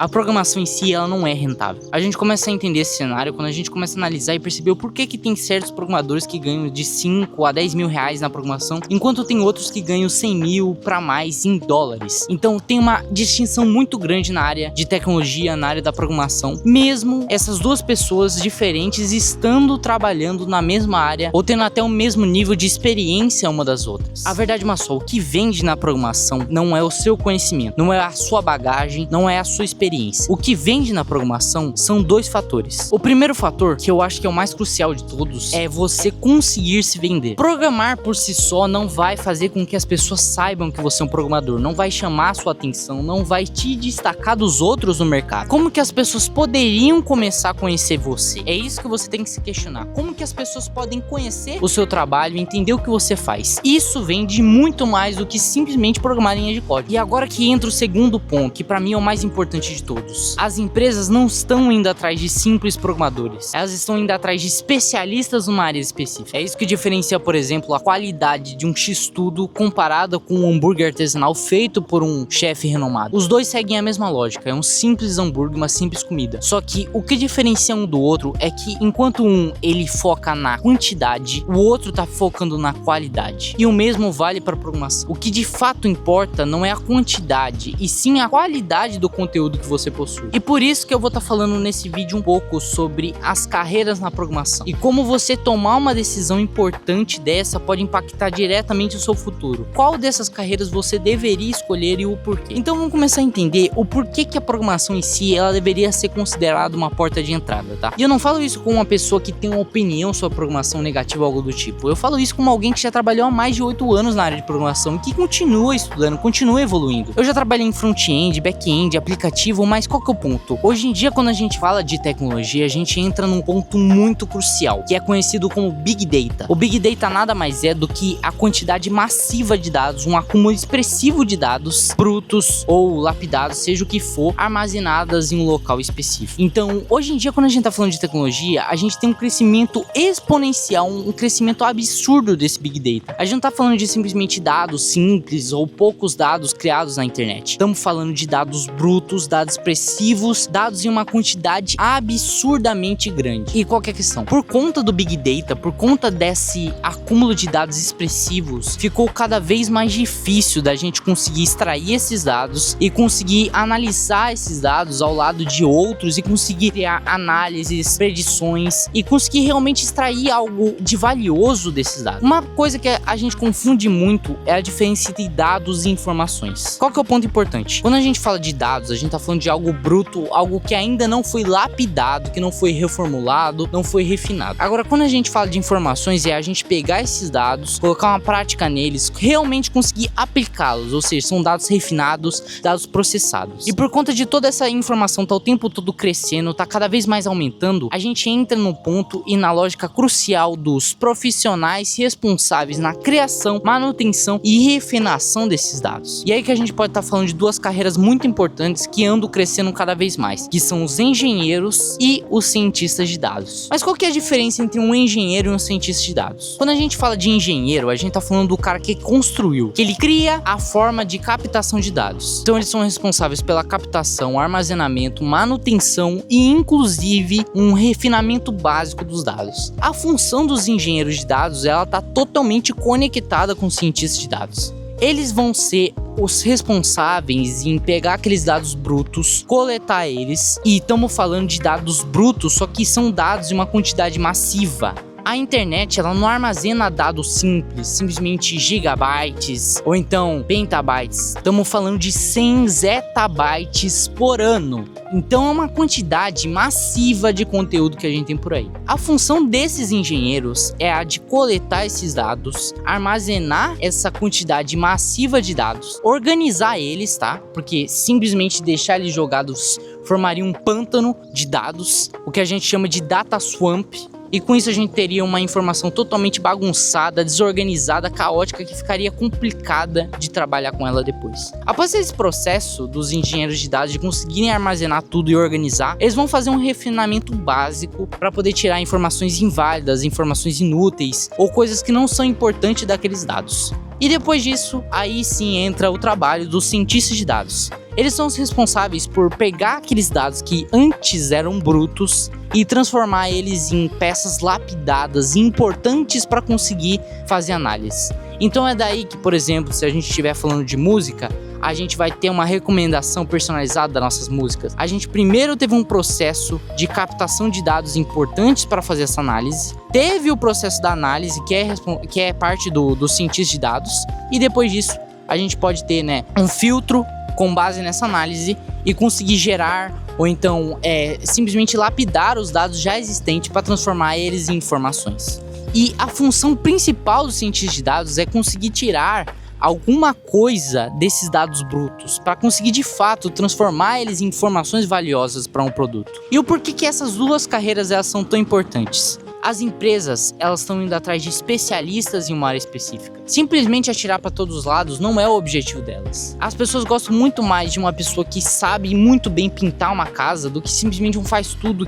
A programação em si, ela não é rentável. A gente começa a entender esse cenário quando a gente começa a analisar e perceber o porquê que tem certos programadores que ganham de 5 a 10 mil reais na programação, enquanto tem outros que ganham 100 mil para mais em dólares. Então tem uma distinção muito grande na área de tecnologia, na área da programação, mesmo essas duas pessoas diferentes estando trabalhando na mesma área ou tendo até o mesmo nível de experiência uma das outras. A verdade é só, o que vende na programação não é o seu conhecimento, não é a sua bagagem, não é a sua experiência. O que vende na programação são dois fatores. O primeiro fator, que eu acho que é o mais crucial de todos, é você conseguir se vender. Programar por si só não vai fazer com que as pessoas saibam que você é um programador, não vai chamar a sua atenção, não vai te destacar dos outros no mercado. Como que as pessoas poderiam começar a conhecer você? É isso que você tem que se questionar. Como que as pessoas podem conhecer o seu trabalho e entender o que você faz? Isso vende muito mais do que simplesmente programar linha de código. E agora que entra o segundo ponto, que pra mim é o mais importante de todos. As empresas não estão indo atrás de simples programadores, elas estão indo atrás de especialistas numa área específica. É isso que diferencia, por exemplo, a qualidade de um X-tudo comparada com um hambúrguer artesanal feito por um chefe renomado. Os dois seguem a mesma lógica, é um simples hambúrguer, uma simples comida. Só que o que diferencia um do outro é que enquanto um ele foca na quantidade, o outro tá focando na qualidade. E o mesmo vale para programação. O que de fato importa não é a quantidade, e sim a qualidade do conteúdo que você possui. E por isso que eu vou estar falando nesse vídeo um pouco sobre as carreiras na programação e como você tomar uma decisão importante dessa pode impactar diretamente o seu futuro. Qual dessas carreiras você deveria escolher e o porquê? Então vamos começar a entender o porquê que a programação em si ela deveria ser considerada uma porta de entrada, tá? E eu não falo isso com uma pessoa que tem uma opinião sobre a programação negativa ou algo do tipo. Eu falo isso como alguém que já trabalhou há mais de 8 anos na área de programação e que continua estudando, continua evoluindo. Eu já trabalhei em front-end, back-end, aplicativo, mas qual que é o ponto? Hoje em dia, quando a gente fala de tecnologia, a gente entra num ponto muito crucial, que é conhecido como Big Data. O Big Data nada mais é do que a quantidade massiva de dados, um acúmulo expressivo de dados, brutos ou lapidados, seja o que for, armazenadas em um local específico. Então, hoje em dia, quando a gente tá falando de tecnologia, a gente tem um crescimento exponencial, um crescimento absurdo desse Big Data. A gente não tá falando de simplesmente dados simples ou poucos dados criados na internet. Estamos falando de dados brutos, dados expressivos, dados em uma quantidade absurdamente grande. E qual que é a questão? Por conta do Big Data, por conta desse acúmulo de dados expressivos, ficou cada vez mais difícil da gente conseguir extrair esses dados e conseguir analisar esses dados ao lado de outros e conseguir criar análises, predições e conseguir realmente extrair algo de valioso desses dados. Uma coisa que a gente confunde muito é a diferença entre dados e informações. Qual que é o ponto importante? Quando a gente fala de dados, a gente tá falando de algo bruto, algo que ainda não foi lapidado, que não foi reformulado, não foi refinado. Agora, quando a gente fala de informações, é a gente pegar esses dados, colocar uma prática neles, realmente conseguir aplicá-los, ou seja, são dados refinados, dados processados. E por conta de toda essa informação tá o tempo todo crescendo, tá cada vez mais aumentando, a gente entra no ponto e na lógica crucial dos profissionais responsáveis na criação, manutenção e refinação desses dados. E aí que a gente pode estar falando de duas carreiras muito importantes que andam crescendo cada vez mais, que são os engenheiros e os cientistas de dados. Mas qual que é a diferença entre um engenheiro e um cientista de dados? Quando a gente fala de engenheiro, a gente tá falando do cara que construiu, que ele cria a forma de captação de dados. Então eles são responsáveis pela captação, armazenamento, manutenção e inclusive um refinamento básico dos dados. A função dos engenheiros de dados, ela tá totalmente conectada com os cientistas de dados. Eles vão ser os responsáveis em pegar aqueles dados brutos, coletar eles, e estamos falando de dados brutos, só que são dados de uma quantidade massiva. A internet, ela não armazena dados simples, simplesmente gigabytes ou então petabytes. Estamos falando de 100 zettabytes por ano. Então é uma quantidade massiva de conteúdo que a gente tem por aí. A função desses engenheiros é a de coletar esses dados, armazenar essa quantidade massiva de dados, organizar eles, tá? Porque simplesmente deixar eles jogados formaria um pântano de dados, o que a gente chama de data swamp. E com isso a gente teria uma informação totalmente bagunçada, desorganizada, caótica, que ficaria complicada de trabalhar com ela depois. Após esse processo dos engenheiros de dados de conseguirem armazenar tudo e organizar, eles vão fazer um refinamento básico para poder tirar informações inválidas, informações inúteis ou coisas que não são importantes daqueles dados. E depois disso, aí sim entra o trabalho dos cientistas de dados. Eles são os responsáveis por pegar aqueles dados que antes eram brutos e transformar eles em peças lapidadas importantes para conseguir fazer análise. Então é daí que, por exemplo, se a gente estiver falando de música, a gente vai ter uma recomendação personalizada das nossas músicas. A gente primeiro teve um processo de captação de dados importantes para fazer essa análise, teve o processo da análise, que é parte do cientista de dados, e depois disso a gente pode ter, né, um filtro com base nessa análise e conseguir gerar ou então simplesmente lapidar os dados já existentes para transformar eles em informações. E a função principal do cientista de dados é conseguir tirar alguma coisa desses dados brutos para conseguir de fato transformar eles em informações valiosas para um produto. E o porquê que essas duas carreiras elas são tão importantes? As empresas, elas estão indo atrás de especialistas em uma área específica. Simplesmente atirar para todos os lados não é o objetivo delas. As pessoas gostam muito mais de uma pessoa que sabe muito bem pintar uma casa do que simplesmente um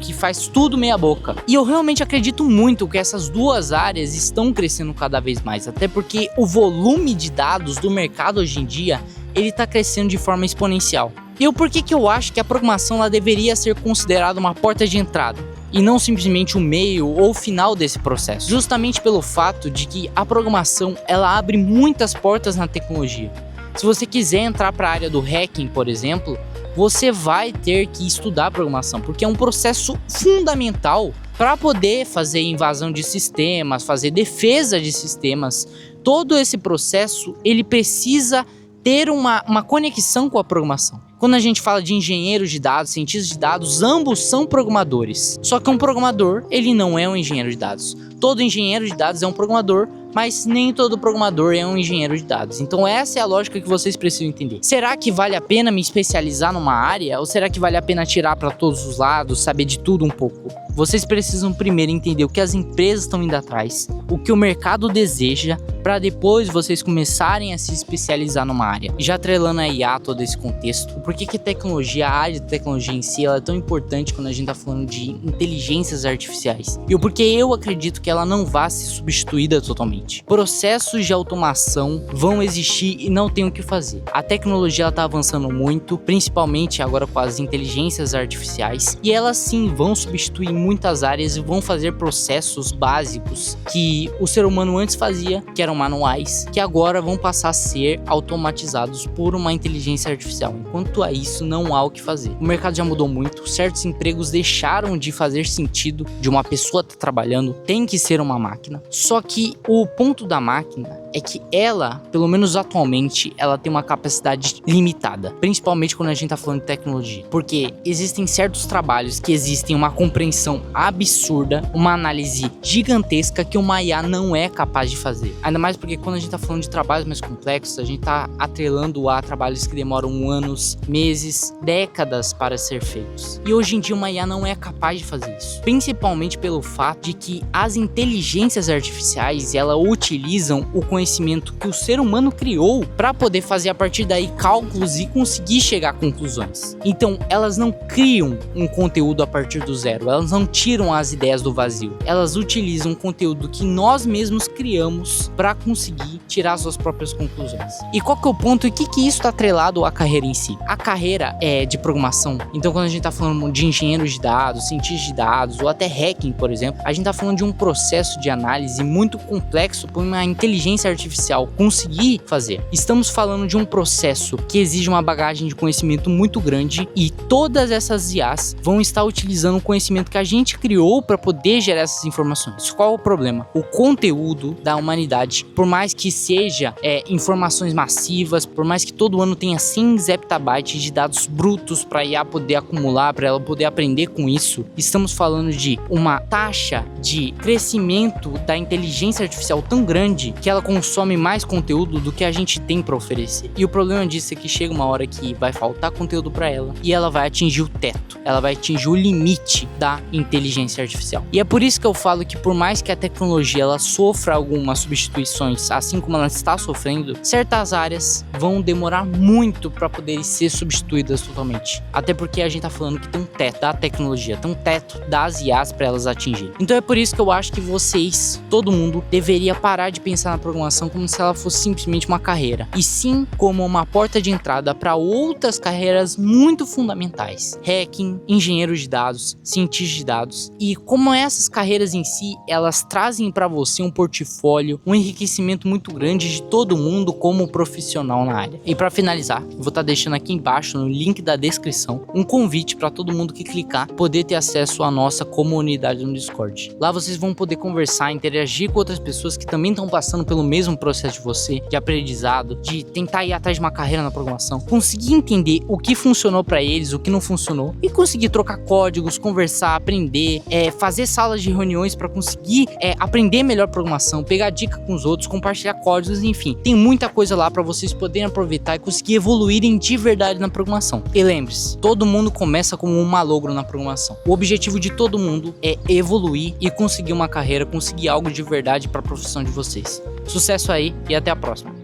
que faz tudo meia boca. E eu realmente acredito muito que essas duas áreas estão crescendo cada vez mais, até porque o volume de dados do mercado hoje em dia, ele está crescendo de forma exponencial. E o porquê que eu acho que a programação ela deveria ser considerada uma porta de entrada e não simplesmente o meio ou o final desse processo, justamente pelo fato de que a programação ela abre muitas portas na tecnologia. Se você quiser entrar para a área do hacking, por exemplo, você vai ter que estudar programação, porque é um processo fundamental para poder fazer invasão de sistemas, fazer defesa de sistemas. Todo esse processo ele precisa ter uma conexão com a programação. Quando a gente fala de engenheiros de dados, cientistas de dados, ambos são programadores. Só que um programador, ele não é um engenheiro de dados. Todo engenheiro de dados é um programador, mas nem todo programador é um engenheiro de dados. Então essa é a lógica que vocês precisam entender. Será que vale a pena me especializar numa área? Ou será que vale a pena atirar para todos os lados, saber de tudo um pouco? Vocês precisam primeiro entender o que as empresas estão indo atrás, o que o mercado deseja, para depois vocês começarem a se especializar numa área. Já atrelando a IA todo esse contexto, por que a tecnologia, a área de tecnologia em si, ela é tão importante quando a gente está falando de inteligências artificiais? E o porquê eu acredito que ela não vai ser substituída totalmente. Processos de automação vão existir e não tem o que fazer. A tecnologia está avançando muito, principalmente agora com as inteligências artificiais, e elas sim vão substituir muitas áreas e vão fazer processos básicos que o ser humano antes fazia, que eram manuais, que agora vão passar a ser automatizados por uma inteligência artificial. Enquanto a isso, não há o que fazer. O mercado já mudou muito, certos empregos deixaram de fazer sentido de uma pessoa estar trabalhando, tem que ser uma máquina. Só que o ponto da máquina é que ela, pelo menos atualmente, ela tem uma capacidade limitada, principalmente quando a gente tá falando de tecnologia, porque existem certos trabalhos que existem uma compreensão absurda, uma análise gigantesca que uma IA não é capaz de fazer. Ainda mais porque quando a gente tá falando de trabalhos mais complexos, a gente tá atrelando a trabalhos que demoram anos, meses, décadas para ser feitos. E hoje em dia uma IA não é capaz de fazer isso, principalmente pelo fato de que as inteligências artificiais, elas utilizam o conhecimento que o ser humano criou para poder fazer a partir daí cálculos e conseguir chegar a conclusões. Então, elas não criam um conteúdo a partir do zero, elas não tiram as ideias do vazio, elas utilizam um conteúdo que nós mesmos criamos para conseguir tirar suas próprias conclusões. E qual que é o ponto e o que isso está atrelado à carreira em si? A carreira é de programação, então quando a gente está falando de engenheiros de dados, cientistas de dados ou até hacking, por exemplo, a gente está falando de um processo de análise muito complexo para uma inteligência artificial conseguir fazer. Estamos falando de um processo que exige uma bagagem de conhecimento muito grande e todas essas IAs vão estar utilizando o conhecimento que a gente criou para poder gerar essas informações. Qual é o problema? O conteúdo da humanidade, por mais que seja informações massivas, por mais que todo ano tenha 100 zettabytes de dados brutos para a IA poder acumular, para ela poder aprender com isso, estamos falando de uma taxa de crescimento da inteligência artificial tão grande que ela consome mais conteúdo do que a gente tem para oferecer. E o problema disso é que chega uma hora que vai faltar conteúdo para ela e ela vai atingir o teto, ela vai atingir o limite da inteligência artificial. E é por isso que eu falo que por mais que a tecnologia ela sofra algumas substituições, assim como ela está sofrendo, certas áreas vão demorar muito para poderem ser substituídas totalmente. Até porque a gente tá falando que tem um teto da tecnologia, tem um teto das IAs para elas atingirem. Então é por isso que eu acho que vocês, todo mundo, deveria parar de pensar na programação como se ela fosse simplesmente uma carreira, e sim como uma porta de entrada para outras carreiras muito fundamentais: hacking, engenheiro de dados, cientista de dados. E como essas carreiras em si, elas trazem para você um portfólio, um enriquecimento muito grande de todo mundo como profissional na área. E para finalizar, eu vou estar deixando aqui embaixo no link da descrição um convite para todo mundo que clicar poder ter acesso à nossa comunidade no Discord. Lá vocês vão poder conversar, interagir com outras pessoas que também estão passando pelo mesmo processo de você, de aprendizado, de tentar ir atrás de uma carreira na programação, conseguir entender o que funcionou para eles, o que não funcionou, e conseguir trocar códigos, conversar, aprender, fazer salas de reuniões para conseguir aprender melhor programação, pegar dica com os outros, compartilhar códigos, enfim, tem muita coisa lá para vocês poderem aproveitar e conseguir evoluírem de verdade na programação. E lembre-se, todo mundo começa como um malogro na programação. O objetivo de todo mundo é evoluir e conseguir uma carreira, conseguir algo de verdade para a profissão de vocês. Sucesso aí e até a próxima.